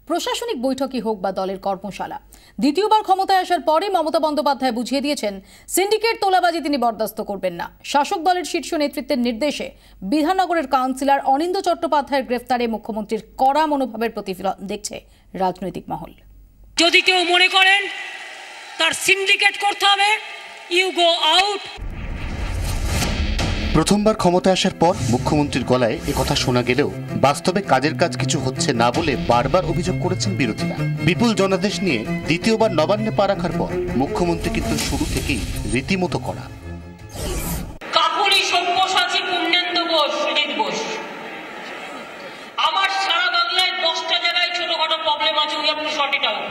প্রশাসনিক বৈঠকই হোক বা দলের কর্মশালা, দ্বিতীয়বার ক্ষমতায় আসার পরে মমতা বন্দ্যোপাধ্যায় বুঝিয়ে দিয়েছেন সিন্ডিকেট তোলাবাজি তিনি বরদাস্ত করবেন না। শাসক দলের শীর্ষ নেতৃত্বের নির্দেশে বিধাননগরের কাউন্সিলর অনিন্দ্য চট্টোপাধ্যায়ের গ্রেফতারে মুখ্যমন্ত্রীর কড়া মনোভাবের প্রতিফলন দেখছে রাজনৈতিক মহল। যদি কেউ মনে করেন তার সিন্ডিকেট করতে হবে, ইউ গো আউট। প্রথমবার ক্ষমতায় আসার পর মুখ্যমন্ত্রীর গলায় একথা শোনা গেলেও বাস্তবে কাজের কাজ কিছু হচ্ছে না বলে বারবার অভিযোগ করেছেন বিরোধীরা। বিপুল জনাদেশ নিয়ে দ্বিতীয়বার নবান্নে পা রাখার পর মুখ্যমন্ত্রী কিন্তু শুরু থেকেই রীতিমতো কড়া। কাকুলি সব্যসাচী পূর্ণেন্দু বোস, সুজিত বোস, আমার সারা বাংলায় 10টা জায়গায় ছোটখাটো প্রবলেম আছে, we have to sort it out.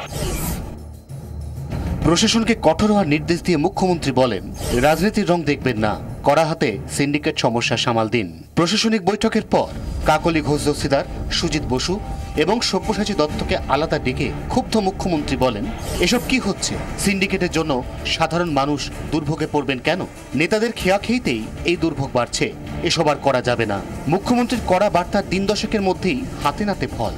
প্রশাসনকে কঠোর হওয়ার নির্দেশ দিয়ে মুখ্যমন্ত্রী বলেন, রাজনীতির রং দেখবেন না, কড়া হাতে সিন্ডিকেট সমস্যা সামাল দিন। প্রশাসনিক বৈঠকের পর কাকলি ঘোষ দস্তিদার, সুজিত বসু এবং সব্যসাচী দত্তকে আলাদা ডেকে ক্ষুব্ধ মুখ্যমন্ত্রী বলেন, এসব কি হচ্ছে? সিন্ডিকেটের জন্য সাধারণ মানুষ দুর্ভোগে পড়বেন কেন? নেতাদের খেয়াখেইতেই এই দুর্ভোগ বাড়ছে, এসব আর করা যাবে না। মুখ্যমন্ত্রীর কড়া বার্তার 3 দশকের মধ্যেই হাতে নাতে ফল।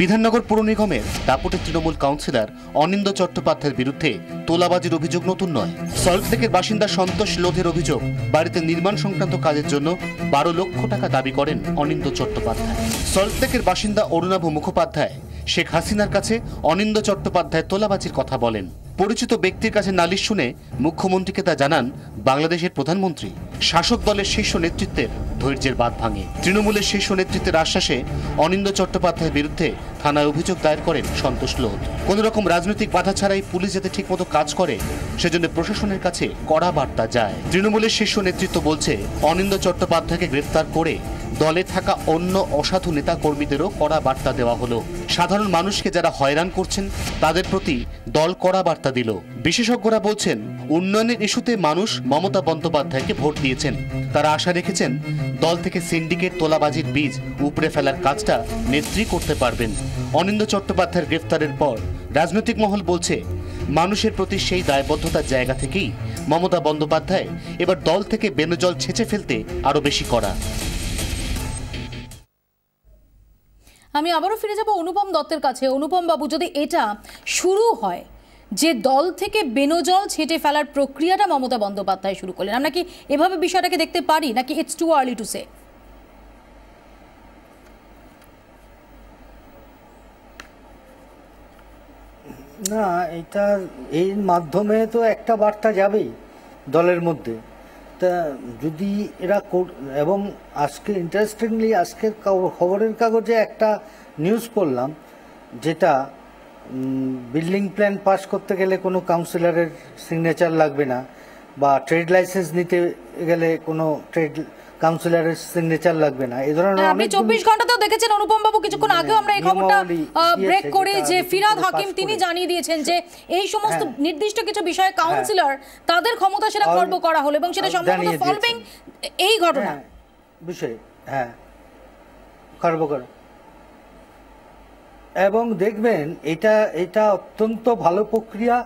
বিধাননগর পৌর নিগমের দাপুটে তৃণমূল কাউন্সিলর অনিন্দ্য চট্টোপাধ্যায়ের বিরুদ্ধে তোলাবাজির অভিযোগ নতুন নয়। সল্টলেকের বাসিন্দা সন্তোষ লোধের অভিযোগ, বাড়িতে নির্মাণ সংক্রান্ত কাজের জন্য 12 লক্ষ টাকা দাবি করেন অনিন্দ্য চট্টোপাধ্যায়। সল্টলেকের বাসিন্দা অরুণাভ মুখোপাধ্যায় শেখ হাসিনার কাছে অনিন্দ্য চট্টোপাধ্যায় তোলাবাজির কথা বলেন। পরিচিত ব্যক্তির কাছে নালিশ শুনে মুখ্যমন্ত্রীকে তা জানান বাংলাদেশের প্রধানমন্ত্রী। শাসক দলের শীর্ষ নেতৃত্বের ধৈর্যের বাঁধ ভাঙে। তৃণমূলের শীর্ষ নেতৃত্বের আশ্বাসে অনিন্দ্য চট্টোপাধ্যায়ের বিরুদ্ধে থানায় অভিযোগ দায়ের করেন সন্তোষ লোধ। কোন রকম রাজনৈতিক বাধা ছাড়াই পুলিশ যাতে ঠিকমতো কাজ করে সেজন্য প্রশাসনের কাছে কড়া বার্তা যায়। তৃণমূলের শীর্ষ নেতৃত্ব বলছে, অনিন্দ্য চট্টোপাধ্যায়কে গ্রেফতার করে দলে থাকা অন্য অসাধু নেতা কর্মীদেরও কড়া বার্তা দেওয়া হলো। সাধারণ মানুষকে যারা হয়রান করছেন তাদের প্রতি দল কড়া বার্তা দিল। বিশেষজ্ঞরা বলছেন, উন্নয়নের ইস্যুতে মানুষ মমতা বন্দ্যোপাধ্যায়কে ভোট দিয়েছেন। তারা আশা রেখেছেন দল থেকে সিন্ডিকেট তোলাবাজির বীজ উপড়ে ফেলার কাজটা নেত্রী করতে পারবেন। অনিন্দ্য চট্টোপাধ্যায়ের গ্রেফতারের পর রাজনৈতিক মহল বলছে, মানুষের প্রতি সেই দায়বদ্ধতার জায়গা থেকেই মমতা বন্দ্যোপাধ্যায় এবার দল থেকে বেনজল ছেঁচে ফেলতে আরো বেশি কড়া। আমি আবারও ফিরে যাব অনুপম দত্তের কাছে। অনুপম বাবু, যদি এটা শুরু হয় যে দল থেকে বেনজল ছেটে ফেলার প্রক্রিয়াটা মমতা বন্দ্যোপাধ্যায় শুরু করলেন, আমরা কি এভাবে বিষয়টাকে দেখতে পারি, নাকি it's too early to say? না, এটা এর মাধ্যমে তো একটা বার্তা যাবেই দলের মধ্যে। তা যদি এরা এবং আজকে ইন্টারেস্টিংলি আজকের খবরের কাগজে একটা নিউজ পড়লাম, যেটা বিল্ডিং প্ল্যান পাস করতে গেলে কোনো কাউন্সিলরের সিগনেচার লাগবে না, বা ট্রেড লাইসেন্স নিতে গেলে কোনো ট্রেড কাউন্সিলরের সিগনেচার লাগবে না। এই ধরনের আপনি 24 ঘন্টাতেও দেখেছেন অনুপম বাবু, কিছুক্ষণ আগেও আমরা এই খবরটা ব্রেক করে যে ফিরাদ হাকিম তিনি জানিয়ে দিয়েছেন যে এই সমস্ত নির্দিষ্ট কিছু বিষয়ে কাউন্সিলর তাদের ক্ষমতা সেটা খর্ব করা হলো এবং সেটা সম্পূর্ণ ফলবিং এই ঘটনা বিষয় খর্ব করা। এবং দেখবেন এটা অত্যন্ত ভালো প্রক্রিয়া,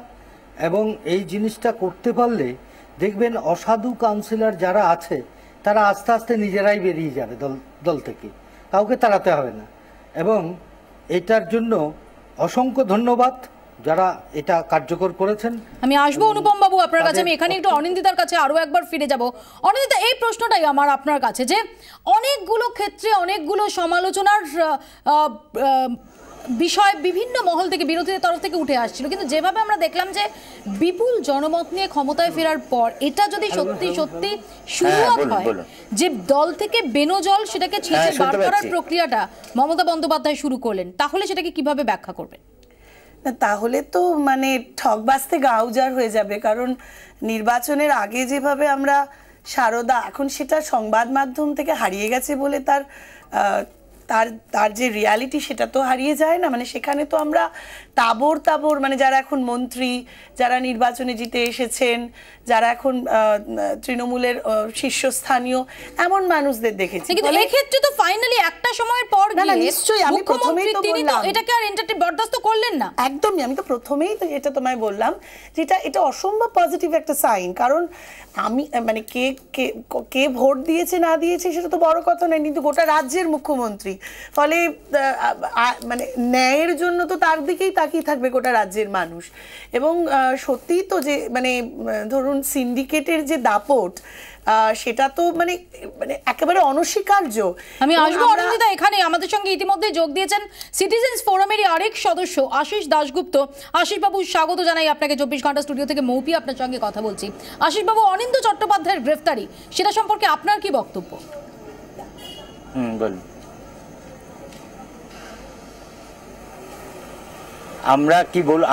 এবং এই জিনিসটা করতে পারলে দেখবেন অসাধু কাউন্সিলর যারা আছে তারা আস্তে আস্তে নিজেরাই বেরিয়ে যাবে দল থেকে, কাউকে তাড়াতে হবে না। এবং এটার জন্য অসংখ্য ধন্যবাদ যারা এটা কার্যকর করেছেন। আমি আসবো অনুপম বাবু আপনার কাছে। আমি এখানে একটু অনিন্দিতার কাছে আরো একবার ফিরে যাব। অনিন্দিতা, এই প্রশ্নটাই আমার আপনার কাছে, যে অনেকগুলো ক্ষেত্রে অনেকগুলো সমালোচনার বিষয় বিভিন্ন মহল থেকে, বিরোধীদের তরফ থেকে উঠে আসছিল, কিন্তু যেভাবে আমরা দেখলাম যে বিপুল জনমত নিয়ে ক্ষমতায় ফেরার পর এটা যদি সত্যি সত্যি শুরুয়াত হয় যে দল থেকে বেনজল সেটাকে ছেঁচে বার করার প্রক্রিয়াটা মমতা বন্দ্যোপাধ্যায় শুরু করলেন, তাহলে সেটাকে কিভাবে ব্যাখ্যা করবেন? তাহলে তো মানে ঠকবাজতে গাউজার হয়ে যাবে। কারণ নির্বাচনের আগে যেভাবে আমরা সারদা, এখন সেটা সংবাদ মাধ্যম থেকে হারিয়ে গেছে বলে তার তার যে রিয়ালিটি সেটা তো হারিয়ে যায় না। মানে সেখানে তো আমরা তাবর মানে যারা এখন মন্ত্রী, যারা নির্বাচনে জিতে এসেছেন, যারা এখন তৃণমূলের শীর্ষস্থানীয় এমন মানুষদের দেখেছি। কিন্তু এই ক্ষেত্রে তো ফাইনালি একটা সময়ের পর নিশ্চয়ই আমি প্রথমেই তো বললাম এটাকে আর এন্টারটেইন বরদাস্ত করলেন না। একদমই, আমি তো প্রথমেই তো এটা তোমায় বললাম যে এটা অসম্ভব পজিটিভ একটা সাইন। কারণ আমি মানে কে ভোট দিয়েছে না দিয়েছে সেটা তো বড় কথা নয়, কিন্তু গোটা রাজ্যের মুখ্যমন্ত্রী, ফলে মানে ন্যায়ের জন্য তো তার দিকেই তাকিয়ে থাকবে গোটা রাজ্যের মানুষ। এবং সত্যিই তো যে মানে ধরুন সিন্ডিকেটের যে দাপট সেটা তো মানে একেবারে অনস্বীকার্য। আমি আসবো অরুণিতা, এখানে আমাদের সঙ্গে ইতিমধ্যে যোগ দিয়েছেন সিটিজেন্স ফোরামেরই আরেক সদস্য আশিস দাশগুপ্ত। আশিস বাবু, স্বাগত জানাই আপনাকে 24 ঘন্টা স্টুডিও থেকে। মৌপি আপনার সঙ্গে কথা বলছি। আশিস বাবু, অনিন্দ্য চট্টোপাধ্যায়ের গ্রেফতারি সেটা সম্পর্কে আপনার কি বক্তব্য? বলুন।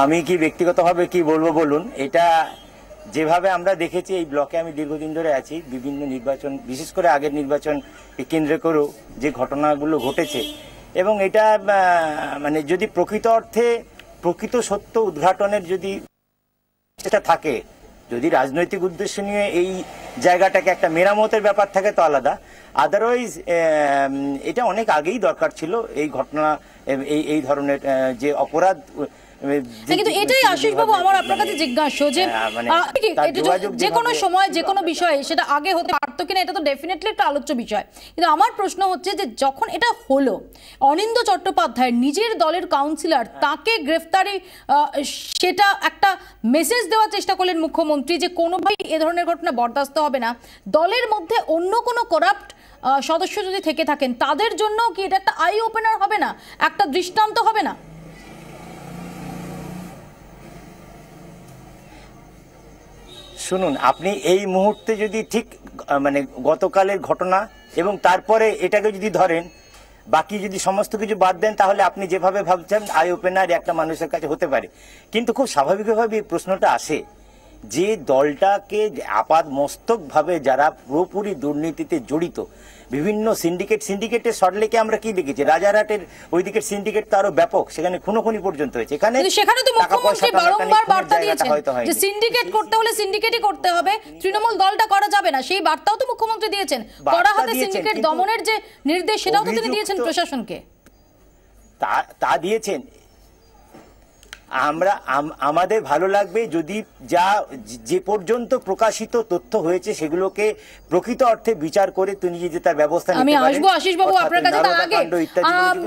আমি কি ব্যক্তিগতভাবে কি বলবো বলুন। এটা যেভাবে আমরা দেখেছি, এই ব্লকে আমি দীর্ঘদিন ধরে আছি, বিভিন্ন নির্বাচন, বিশেষ করে আগের নির্বাচন কেন্দ্র করেও যে ঘটনাগুলো ঘটেছে, এবং এটা মানে যদি প্রকৃত অর্থে প্রকৃত সত্য উদ্ঘাটনের যদি চেষ্টা থাকে, যদি রাজনৈতিক উদ্দেশ্য নিয়ে এই জায়গাটাকে একটা মেরামতের ব্যাপার থাকে তো আলাদা, আদারওয়াইজ এটা অনেক আগেই দরকার ছিল। এই ঘটনা, এই ধরনের যে অপরাধ, কিন্তু এটাই আশিস বাবু আমার আপনার কাছে জিজ্ঞাসা যে যে কোনো সময় যে কোনো বিষয়ে সেটা আগে হতে পারতো কিনা, এটা তো ডেফিনেটলি একটা আলোচ্য বিষয়। কিন্তু আমার প্রশ্ন হচ্ছে যে যখন এটা হলো, অনিন্দ্য চট্টোপাধ্যায় নিজের দলের কাউন্সিলর, তাকে গ্রেফতারি, সেটা একটা মেসেজ দেওয়ার চেষ্টা করলেন মুখ্যমন্ত্রী যে কোনোভাবেই এ ধরনের ঘটনা বরদাস্ত হবে না। দলের মধ্যে অন্য কোনো করাপ্ট সদস্য যদি থেকে থাকেন তাদের জন্য কি এটা একটা আই ওপেনার হবে না, একটা দৃষ্টান্ত হবে না? শুনুন, আপনি এই মুহূর্তে যদি ঠিক মানে গতকালের ঘটনা এবং তারপরে এটাকে যদি ধরেন, বাকি যদি সমস্ত কিছু বাদ দেন, তাহলে আপনি যেভাবে ভাবছেন আই ওপেনার একটা মানুষের কাছে হতে পারে। কিন্তু খুব স্বাভাবিকভাবে এই প্রশ্নটা আসে যে দলটাকে আপাত মস্তকভাবে যারা পুরোপুরি দুর্নীতিতে জড়িত, বিভিন্ন সিন্ডিকেটের সরলেকে আমরা কি দেখেছি, রাজারহাটের ওইদিকে সিন্ডিকেট তো আরো ব্যাপক, সেখানে খুনোখুনি পর্যন্ত হয়েছে। সেখানে তো মুখ্যমন্ত্রী বারংবার বার্তা দিয়েছেন যে সিন্ডিকেট করতে হলে সিন্ডিকেটই করতে হবে, তৃণমূল দলটা করা যাবে না। সেই বার্তাও তো মুখ্যমন্ত্রী দিয়েছেন। কড়া হাতে সিন্ডিকেট দমনের যে নির্দেশ সেটাও তো তিনি দিয়েছেন প্রশাসনকে। তা দিয়েছেন। আমাদের ভালো লাগবে যদি যে পর্যন্ত প্রকাশিত তথ্য হয়েছে সেগুলোকে প্রকৃত অর্থে বিচার করে তিনি যদি তার ব্যবস্থা নিতে পারেন। আমি আসবো আশিস বাবু আপনার কাছে। তার আগে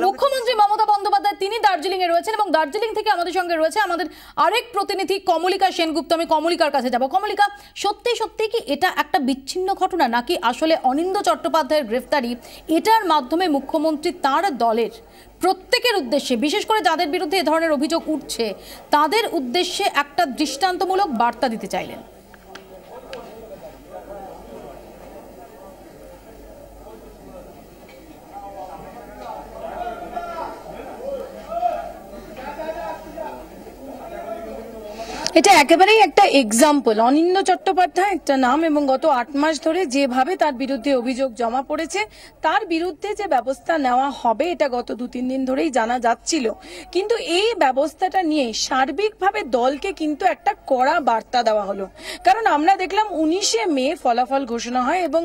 মুখ্যমন্ত্রী মমতা বন্দ্যোপাধ্যায় তিনি দার্জিলিং এ রয়েছেন এবং দার্জিলিং থেকে আমাদের সঙ্গে রয়েছে আমাদের আরেক প্রতিনিধি কমলিকা সেনগুপ্ত। আমি কমলিকার কাছে যাব। কমলিকা, সত্যি সত্যি কি এটা একটা বিচ্ছিন্ন ঘটনা, নাকি আসলে অনিন্দ্য চট্টোপাধ্যায়ের গ্রেফতারি এটার মাধ্যমে মুখ্যমন্ত্রী তার দলের প্রত্যেকের উদ্দেশ্যে, বিশেষ করে যাদের বিরুদ্ধে এ ধরনের অভিযোগ উঠছে তাদের উদ্দেশ্যে একটা দৃষ্টান্তমূলক বার্তা দিতে চাইলেন? এটা একেবারেই একটা এক্সাম্পল। অনিন্দ্য চট্টোপাধ্যায় একটা নাম, এবং গত 8 মাস ধরে যেভাবে তার বিরুদ্ধে অভিযোগ জমা পড়েছে, তার বিরুদ্ধে যে ব্যবস্থা নেওয়া হবে এটা গত 2-3 দিন ধরেই জানা যাচ্ছিল। কিন্তু এই ব্যবস্থাটা নিয়ে সার্বিকভাবে দলকে কিন্তু একটা কড়া বার্তা দেওয়া হলো। কারণ আমরা দেখলাম 19শে মে ফলাফল ঘোষণা হয় এবং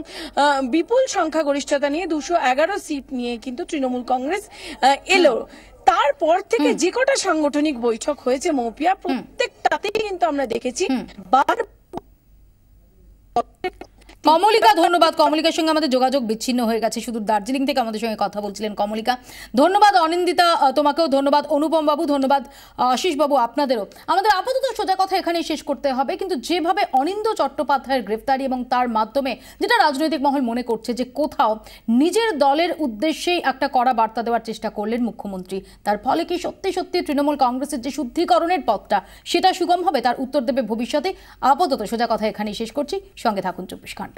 বিপুল সংখ্যাগরিষ্ঠতা নিয়ে 211 সিট নিয়ে কিন্তু তৃণমূল কংগ্রেস এলো। তারপর থেকে যে কটা সাংগঠনিক বৈঠক হয়েছে মৌপিয়া, প্রত্যেকটাতেই কিন্তু আমরা দেখেছি কমলিকা, ধন্যবাদ। কমলিকার সঙ্গে আমাদের যোগাযোগ বিচ্ছিন্ন হয়ে গেছে, শুধু দার্জিলিং থেকে আমাদের সঙ্গে কথা বলছিলেন কমলিকা। ধন্যবাদ অনিন্দিতা, তোমাকেও ধন্যবাদ। অনুপম বাবু ধন্যবাদ। আশিস বাবু আপনাদেরও। আমাদের আপাতত সোজা কথা এখানেই শেষ করতে হবে। কিন্তু যেভাবে অনিন্দ্য চট্টোপাধ্যায়ের গ্রেফতারি এবং তার মাধ্যমে যেটা রাজনৈতিক মহল মনে করছে যে কোথাও নিজের দলের উদ্দেশ্যেই একটা কড়া বার্তা দেওয়ার চেষ্টা করলেন মুখ্যমন্ত্রী, তার ফলে কি সত্যি সত্যি তৃণমূল কংগ্রেসের যে শুদ্ধিকরণের পথটা সেটা সুগম হবে, তার উত্তর দেবে ভবিষ্যতে। আপাতত সোজা কথা এখানেই শেষ করছি। সঙ্গে থাকুন 24 ঘন্টা।